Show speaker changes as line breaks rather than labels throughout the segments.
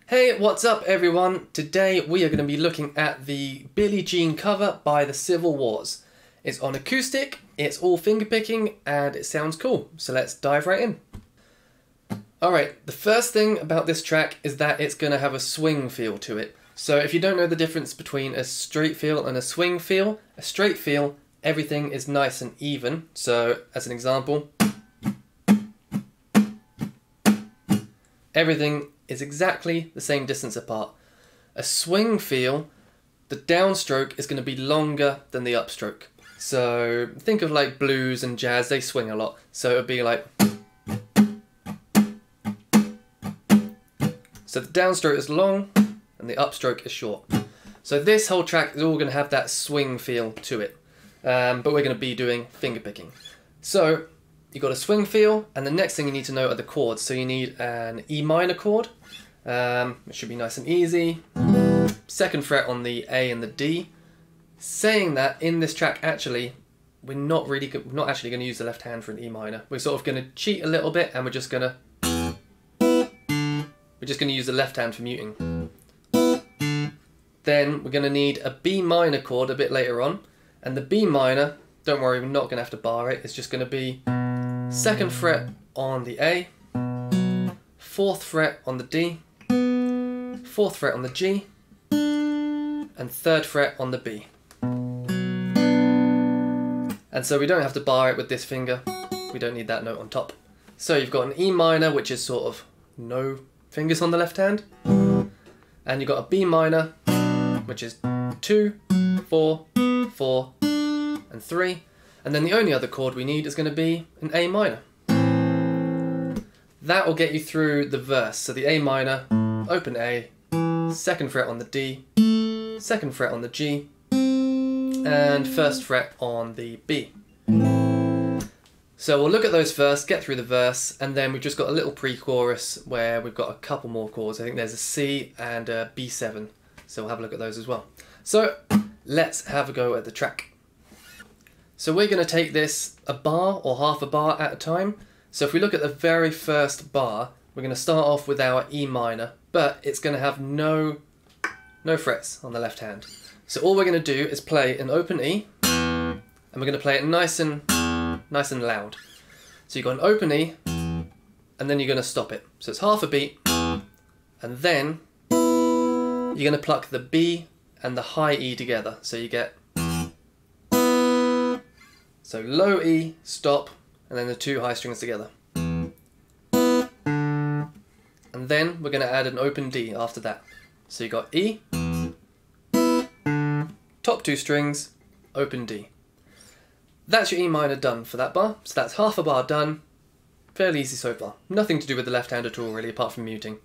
Hey, what's up everyone? Today we are going to be looking at the Billie Jean cover by the Civil Wars. It's on acoustic, it's all fingerpicking, and it sounds cool. So let's dive right in. Alright, the first thing about this track is that it's going to have a swing feel to it. So if you don't know the difference between a straight feel and a swing feel, a straight feel, everything is nice and even. So as an example, everything is exactly the same distance apart. A swing feel, the downstroke is going to be longer than the upstroke. So think of like blues and jazz, they swing a lot. So it would be like... So the downstroke is long and the upstroke is short. So this whole track is all going to have that swing feel to it. But we're going to be doing fingerpicking. So you've got a swing feel, and the next thing you need to know are the chords. So you need an E minor chord. It should be nice and easy. Second fret on the A and the D. Saying that, in this track actually, we're not actually going to use the left hand for an E minor. We're sort of going to cheat a little bit, and we're just going to use the left hand for muting. Then we're going to need a B minor chord a bit later on, and the B minor, don't worry, we're not going to have to bar it. It's just going to be second fret on the A, fourth fret on the D, fourth fret on the G, and third fret on the B. And so we don't have to bar it with this finger. We don't need that note on top. So you've got an E minor, which is sort of no fingers on the left hand, and you've got a B minor, which is 2, 4, 4, and 3. And then the only other chord we need is going to be an A minor. That will get you through the verse. So the A minor, open A, second fret on the D, second fret on the G, and first fret on the B. So we'll look at those first, get through the verse, and then we've just got a little pre-chorus where we've got a couple more chords. I think there's a C and a B7. So we'll have a look at those as well. So let's have a go at the track. So we're going to take this a bar or half a bar at a time. So if we look at the very first bar, we're going to start off with our E minor, but it's going to have no frets on the left hand. So all we're going to do is play an open E, and we're going to play it nice and loud. So you've got an open E, and then you're going to stop it. So it's half a beat, and then you're going to pluck the B and the high E together. So you get... So low E, stop, and then the two high strings together. And then we're going to add an open D after that. So you got E, top two strings, open D. That's your E minor done for that bar. So that's half a bar done. Fairly easy so far. Nothing to do with the left hand at all really, apart from muting.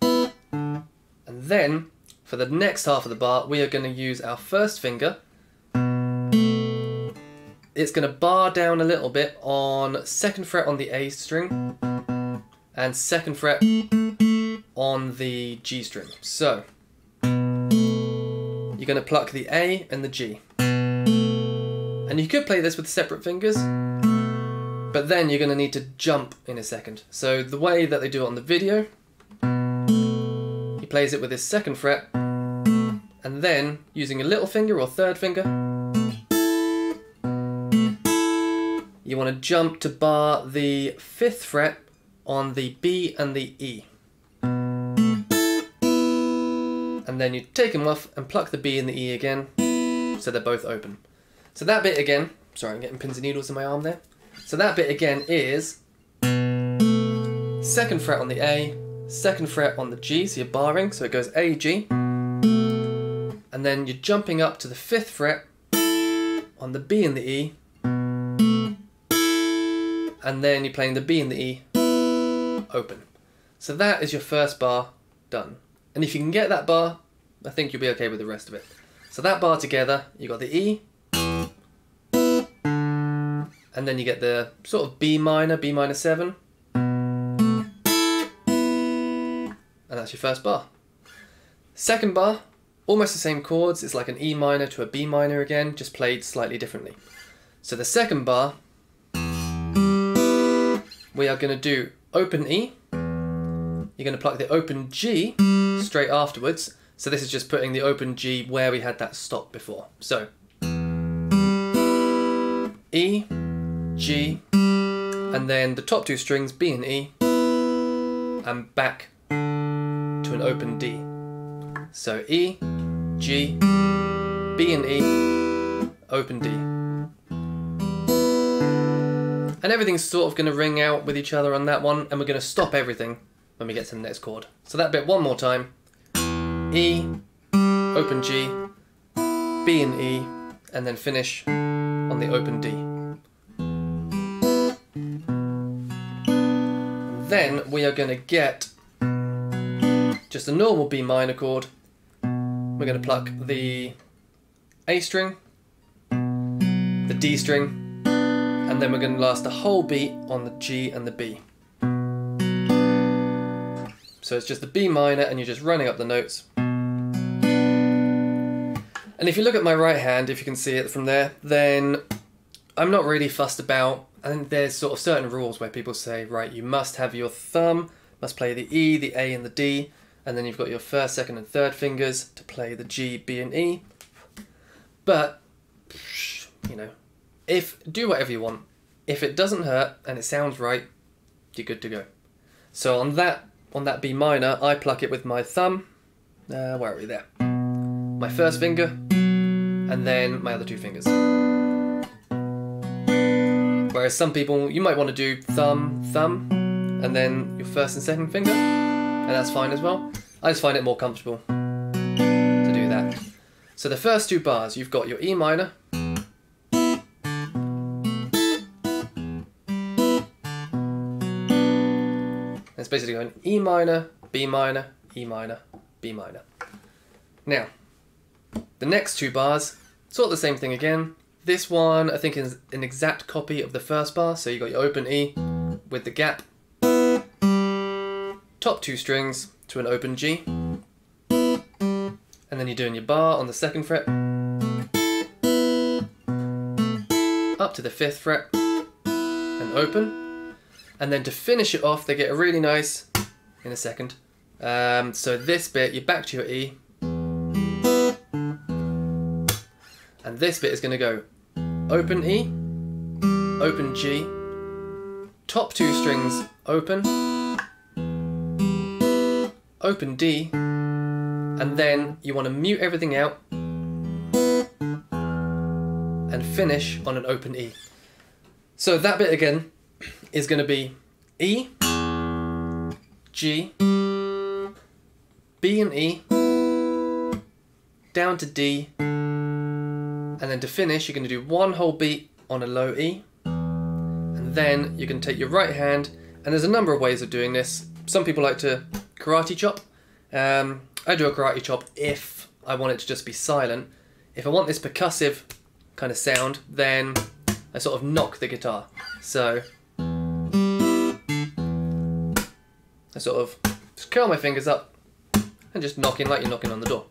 And then, for the next half of the bar, we are going to use our first finger. It's going to bar down a little bit on second fret on the A string and second fret on the G string. So you're going to pluck the A and the G. And you could play this with separate fingers, but then you're going to need to jump in a second. So the way that they do it on the video, he plays it with his second fret, and then using a little finger or third finger, you want to jump to bar the fifth fret on the B and the E. And then you take them off and pluck the B and the E again, so they're both open. So that bit again, sorry I'm getting pins and needles in my arm there. So that bit again is second fret on the A, second fret on the G, so you're barring, so it goes A, G. And then you're jumping up to the fifth fret on the B and the E. And then you're playing the B and the E open. So that is your first bar done. And if you can get that bar, I think you'll be okay with the rest of it. So that bar together, you got the E, and then you get the sort of B minor 7, and that's your first bar. Second bar, almost the same chords, it's like an E minor to a B minor again, just played slightly differently. So the second bar, we are going to do open E, you're going to pluck the open G straight afterwards. So this is just putting the open G where we had that stop before. So E, G, and then the top two strings, B and E, and back to an open D. So E, G, B and E, open D. And everything's sort of going to ring out with each other on that one, and we're going to stop everything when we get to the next chord. So that bit one more time. E, open G, B and E, and then finish on the open D. Then we are going to get just a normal B minor chord. We're going to pluck the A string, the D string, and then we're going to last a whole beat on the G and the B. So it's just the B minor and you're just running up the notes. And if you look at my right hand, if you can see it from there, then I'm not really fussed about, I think there's sort of certain rules where people say, right, you must have your thumb, must play the E, the A and the D, and then you've got your first, second and third fingers to play the G, B and E. But, you know, do whatever you want. If it doesn't hurt and it sounds right, you're good to go. So on that B minor, I pluck it with my thumb, where are we there? My first finger, and then my other two fingers. Whereas some people, you might want to do thumb, thumb, and then your first and second finger, and that's fine as well. I just find it more comfortable to do that. So the first two bars, you've got your E minor, it's basically going E minor, B minor, E minor, B minor. Now, the next two bars, sort of the same thing again. This one, I think, is an exact copy of the first bar. So you got your open E with the gap, top two strings to an open G, and then you're doing your bar on the second fret, up to the fifth fret, and open. And then to finish it off, they get a really nice, in a second. So this bit, you're back to your E, and this bit is going to go open E, open G, top two strings open, open D, and then you want to mute everything out and finish on an open E. So that bit again is going to be E, G, B and E, down to D, and then to finish you're going to do one whole beat on a low E, and then you're going to take your right hand, and there's a number of ways of doing this. Some people like to karate chop. I do a karate chop if I want it to just be silent. If I want this percussive kind of sound, then I sort of knock the guitar. So I sort of just curl my fingers up and just knock in like you're knocking on the door.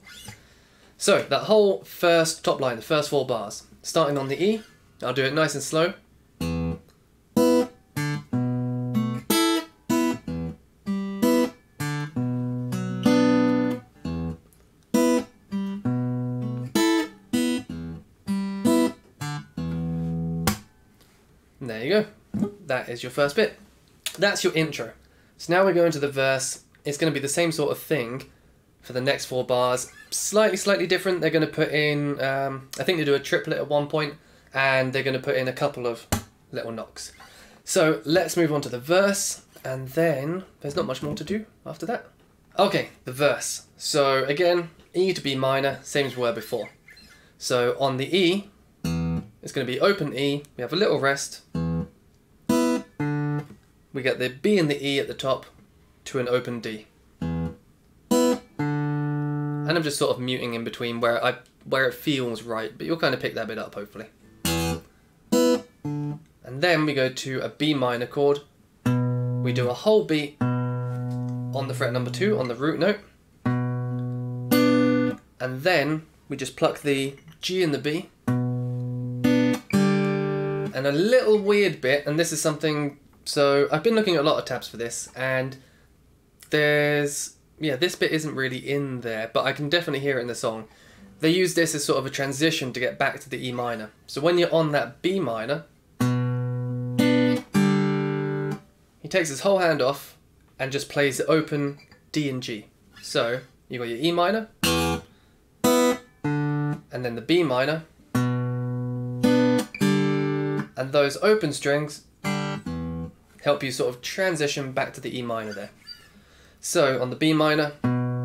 So that whole first top line, the first four bars, starting on the E, I'll do it nice and slow. And there you go. That is your first bit. That's your intro. So now we're going to the verse. It's going to be the same sort of thing for the next four bars. Slightly different. They're going to put in, I think they do a triplet at one point, and they're going to put in a couple of little knocks. So let's move on to the verse, and then there's not much more to do after that. Okay, the verse. So again, E to B minor, same as we were before. So on the E, it's going to be open E, we have a little rest, we get the B and the E at the top to an open D. And I'm just sort of muting in between where it feels right, but you'll kind of pick that bit up hopefully. And then we go to a B minor chord. We do a whole beat on the fret number 2 on the root note. And then we just pluck the G and the B. And a little weird bit, and this is something, so I've been looking at a lot of tabs for this, and this bit isn't really in there, but I can definitely hear it in the song. They use this as sort of a transition to get back to the E minor. So when you're on that B minor, he takes his whole hand off and just plays the open D and G. So you got your E minor, and then the B minor, and those open strings help you sort of transition back to the E minor there. So on the B minor,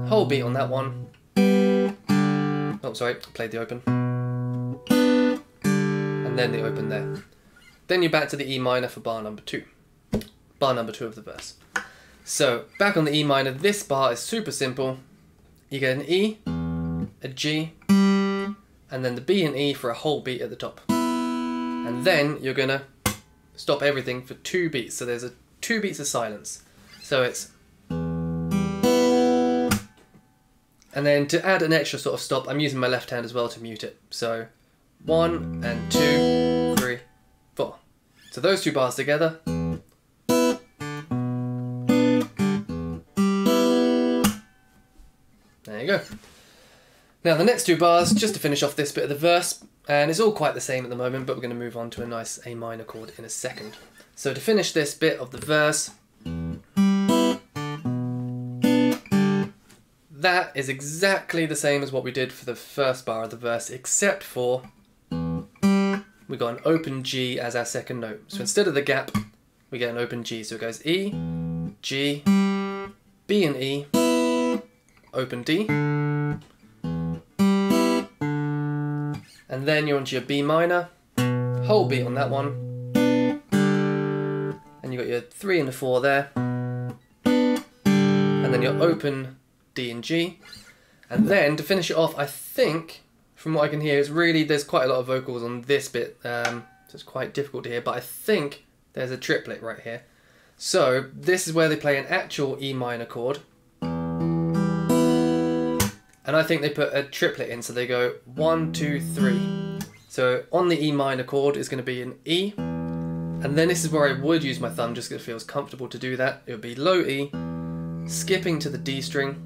whole beat on that one. Oh, sorry, played the open. And then the open there. Then you're back to the E minor for bar number 2. Bar number 2 of the verse. So back on the E minor, this bar is super simple. You get an E, a G, and then the B and E for a whole beat at the top. And then you're gonna stop everything for 2 beats. So there's 2 beats of silence. So it's... And then to add an extra sort of stop, I'm using my left hand as well to mute it. So 1 and 2, 3, 4. So those 2 bars together. There you go. Now the next 2 bars, just to finish off this bit of the verse, and it's all quite the same at the moment, but we're going to move on to a nice A minor chord in a second. So to finish this bit of the verse, that is exactly the same as what we did for the first bar of the verse, except for we got an open G as our second note. So instead of the gap, we get an open G. So it goes E, G, B and E, open D, and then you're onto your B minor, whole beat on that one, and you got your 3 and a 4 there, and then your open D and G, and then to finish it off, I think from what I can hear is really there's quite a lot of vocals on this bit, so it's quite difficult to hear, but I think there's a triplet right here. So this is where they play an actual E minor chord, and I think they put a triplet in, so they go 1, 2, 3. So on the E minor chord is going to be an E, and then this is where I would use my thumb just because it feels comfortable to do that. It would be low E, skipping to the D string,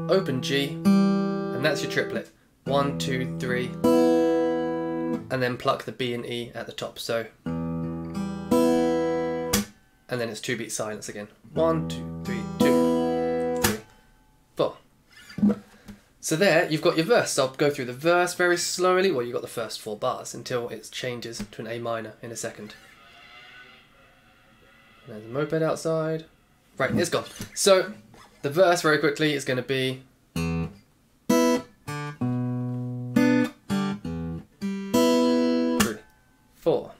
open G, and that's your triplet. 1, 2, 3, and then pluck the B and E at the top. So, and then it's 2 beat silence again. 1, 2, 3, 2, 3, 4. So there, you've got your verse. So I'll go through the verse very slowly. Well, you've got the first 4 bars until it changes to an A minor in a second. There's a moped outside. Right, it's gone. So the verse very quickly is going to be 3, 4.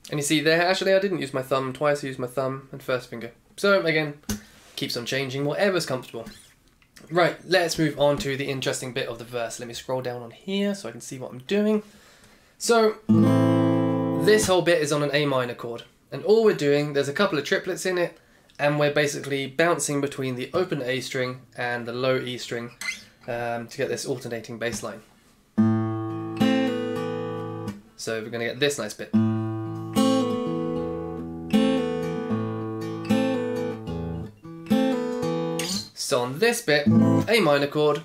And you see there, actually I didn't use my thumb twice, I used my thumb and first finger. So again, keeps on changing, whatever's comfortable. Right, let's move on to the interesting bit of the verse. Let me scroll down on here so I can see what I'm doing. So, this whole bit is on an A minor chord. And all we're doing, there's a couple of triplets in it, and we're basically bouncing between the open A string and the low E string to get this alternating bass line. So we're going to get this nice bit. So on this bit, A minor chord,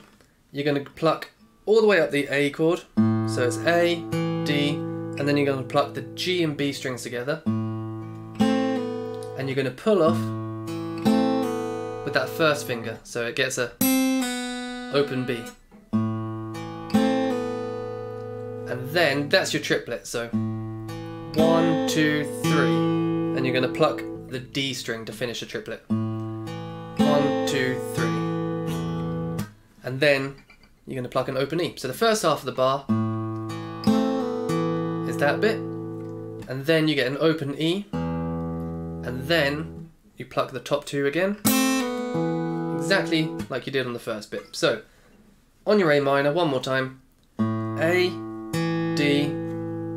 you're going to pluck all the way up the A chord. So it's A, D, and then you're going to pluck the G and B strings together. And you're going to pull off with that first finger. So it gets a open B. And then that's your triplet. So 1, 2, 3. And you're going to pluck the D string to finish a triplet. 1, 2, 3. And then you're going to pluck an open E. So the first half of the bar is that bit, and then you get an open E, and then you pluck the top 2 again, exactly like you did on the first bit. So on your A minor, one more time, A, D,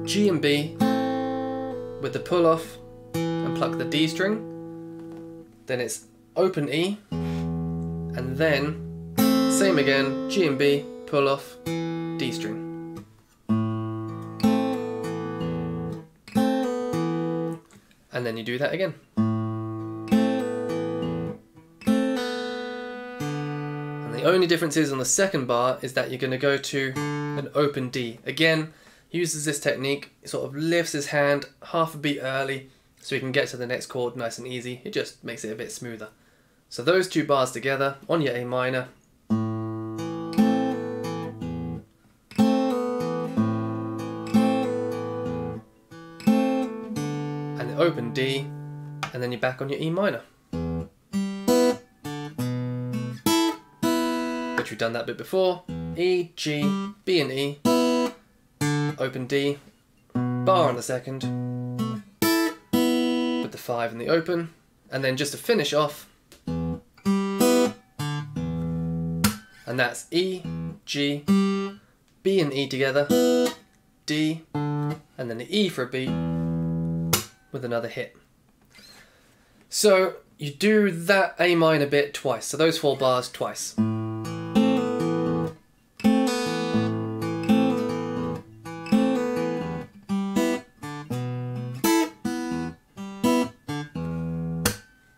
G and B, with the pull off and pluck the D string, then it's open E, and then same again, G and B, pull off, D string. and then you do that again. And the only difference is on the second bar is that you're going to go to an open D. Again, he uses this technique, he sort of lifts his hand half a beat early so he can get to the next chord nice and easy. It just makes it a bit smoother. So those two bars together on your A minor, and the open D, and then you're back on your E minor. Which we've done that bit before. E, G, B and E, open D, bar on the second, with the 5 in the open, and then just to finish off, and that's E, G, B and E together, D, and then the E for a beat, with another hit. So you do that A minor bit twice, so those 4 bars twice.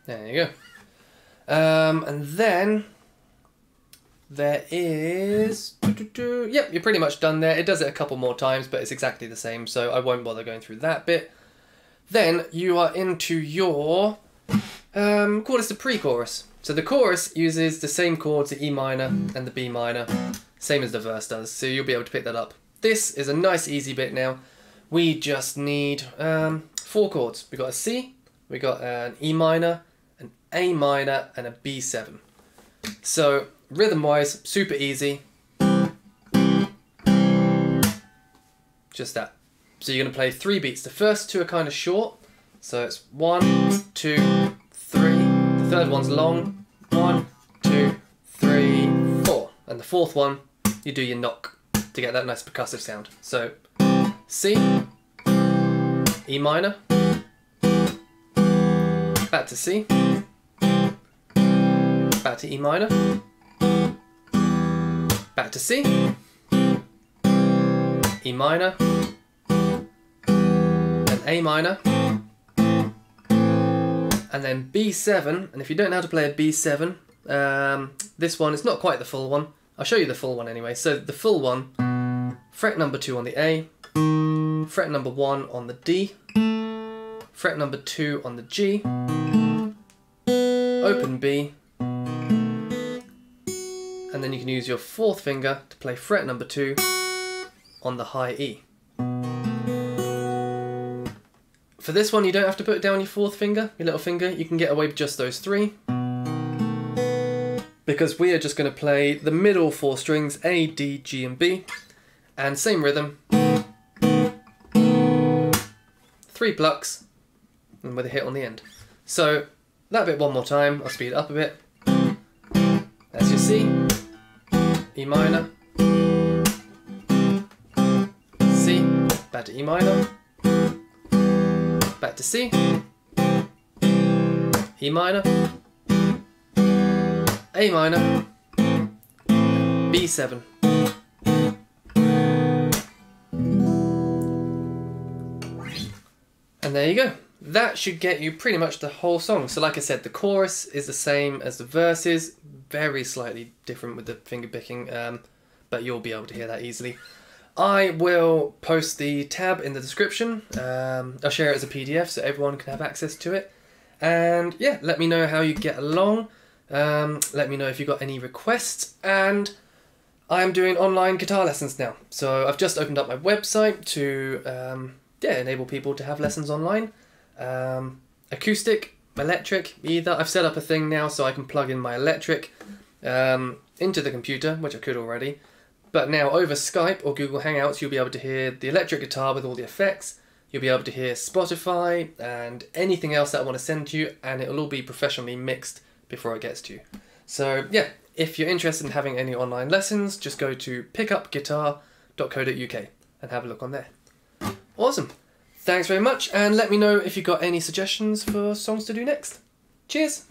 There you go. And then there is... Yep, you're pretty much done there. It does it a couple more times, but it's exactly the same, so I won't bother going through that bit. Then you are into your chorus to pre-chorus. So the chorus uses the same chords, the E minor and the B minor, same as the verse does, so you'll be able to pick that up. This is a nice easy bit now. We just need 4 chords. We've got a C, we've got an E minor, an A minor and a B7. So rhythm wise, super easy. Just that. So you're going to play 3 beats. The first 2 are kind of short. So it's 1, 2, 3. The third one's long. 1, 2, 3, 4. And the fourth one, you do your knock to get that nice percussive sound. So C, E minor, back to C, back to E minor, back to C, E minor, and A minor, and then B7. And if you don't know how to play a B7, this one is not quite the full one. I'll show you the full one anyway. So the full one, fret number 2 on the A, fret number 1 on the D, fret number 2 on the G, open B, and then you can use your 4th finger to play fret number 2 on the high E. For this one, you don't have to put down your 4th finger, your little finger. You can get away with just those 3. Because we are just going to play the middle 4 strings, A, D, G and B. And same rhythm. 3 plucks, and with a hit on the end. So, that bit one more time. I'll speed it up a bit. That's your C, E minor, C, back to E minor, back to C, E minor, A minor, B7. And there you go. That should get you pretty much the whole song. So like I said, the chorus is the same as the verses, very slightly different with the finger picking, but you'll be able to hear that easily. I will post the tab in the description. I'll share it as a PDF so everyone can have access to it. And yeah, let me know how you get along. Let me know if you've got any requests. And I'm doing online guitar lessons now. So I've just opened up my website to enable people to have lessons online. Acoustic, electric, either. I've set up a thing now so I can plug in my electric into the computer, which I could already. But now over Skype or Google Hangouts, you'll be able to hear the electric guitar with all the effects. You'll be able to hear Spotify and anything else that I want to send to you, and it'll all be professionally mixed before it gets to you. So yeah, if you're interested in having any online lessons, just go to pickupguitar.co.uk and have a look on there. Awesome. Thanks very much, and let me know if you've got any suggestions for songs to do next. Cheers!